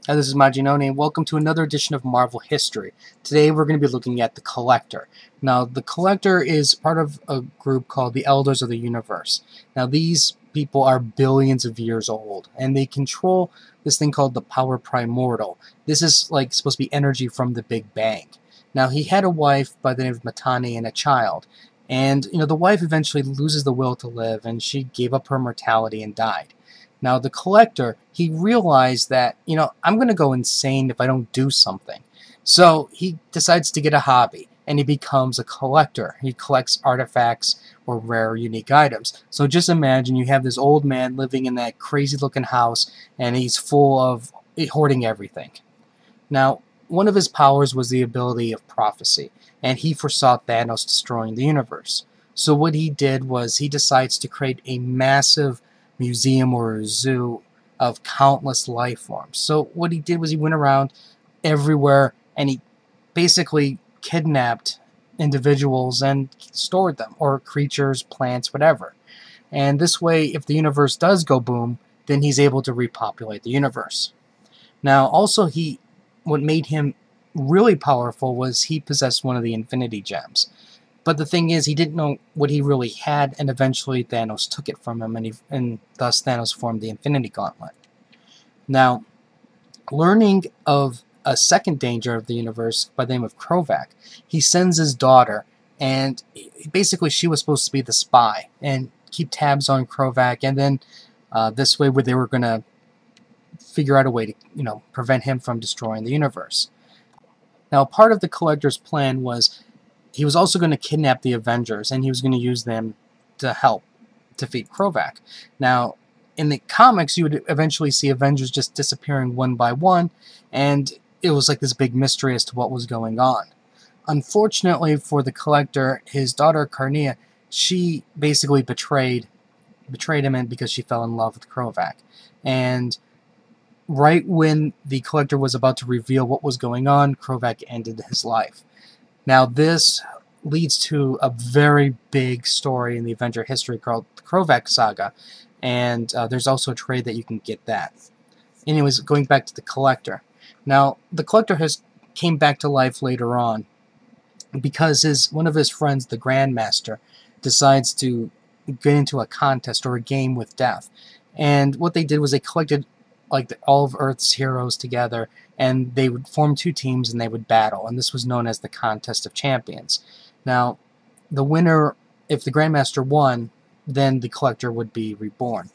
Hi, this is Majinoni, and welcome to another edition of Marvel History. Today we're going to be looking at the Collector. Now, the Collector is part of a group called the Elders of the Universe. Now, these people are billions of years old, and they control this thing called the Power Primordial. This is like supposed to be energy from the Big Bang. Now, he had a wife by the name of Matani and a child. And, the wife eventually loses the will to live, and she gave up her mortality and died. Now, the Collector, he realized that, I'm going to go insane if I don't do something. So he decides to get a hobby, and he becomes a collector. He collects artifacts or rare, unique items. So just imagine you have this old man living in that crazy-looking house, and he's full of hoarding everything. Now, one of his powers was the ability of prophecy, and he foresaw Thanos destroying the universe. So what he did was he decides to create a massive museum or a zoo of countless life forms. So what he did was he went around everywhere and he basically kidnapped individuals and stored them, or creatures, plants, whatever. And this way, if the universe does go boom, then he's able to repopulate the universe. Now, also, what made him really powerful was he possessed one of the Infinity Gems. But the thing is, he didn't know what he really had, and eventually Thanos took it from him, and thus Thanos formed the Infinity Gauntlet. Now, learning of a second danger of the universe by the name of Krovac, he sends his daughter, and basically she was supposed to be the spy and keep tabs on Krovac, and then this way they were going to figure out a way to, prevent him from destroying the universe. Now, part of the Collector's plan was he was also going to kidnap the Avengers, and he was going to use them to help defeat Krovac. Now, in the comics, you would eventually see Avengers just disappearing one by one, and it was like this big mystery as to what was going on. Unfortunately for the Collector, his daughter Carnea, she basically betrayed him because she fell in love with Krovac. And right when the Collector was about to reveal what was going on, Krovac ended his life. Now, this leads to a very big story in the Avenger history called the Krovac Saga, and there's also a trade that you can get that. Anyways, going back to the Collector. Now, the Collector came back to life later on because one of his friends, the Grandmaster, decides to get into a contest or a game with death. And what they did was they collected all of Earth's heroes together, and they would form two teams and they would battle, and this was known as the Contest of Champions. Now, the winner, if the Grandmaster won, then the Collector would be reborn.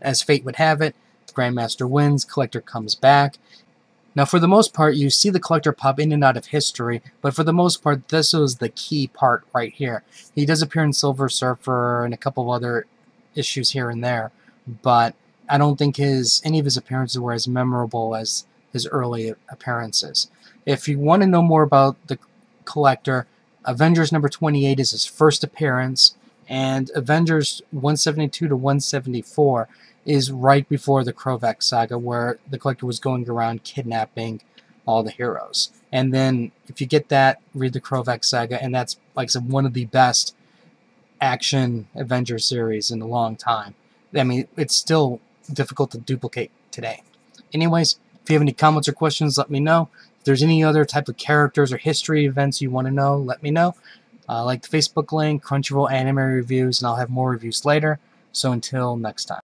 As fate would have it, the Grandmaster wins, Collector comes back. Now, for the most part, you see the Collector pop in and out of history, but for the most part, this was the key part right here. He does appear in Silver Surfer and a couple of other issues here and there, but I don't think any of his appearances were as memorable as his early appearances. If you want to know more about the Collector, Avengers number 28 is his first appearance, and Avengers 172 to 174 is right before the Krovac Saga, where the Collector was going around kidnapping all the heroes. And then, if you get that, read the Krovac Saga, and that's, like I said, one of the best action Avengers series in a long time. I mean, it's still difficult to duplicate today. Anyways, if you have any comments or questions, let me know. If there's any other type of characters or history events you want to know, let me know. Like the Facebook link, Crunchyroll anime reviews, and I'll have more reviews later. So until next time.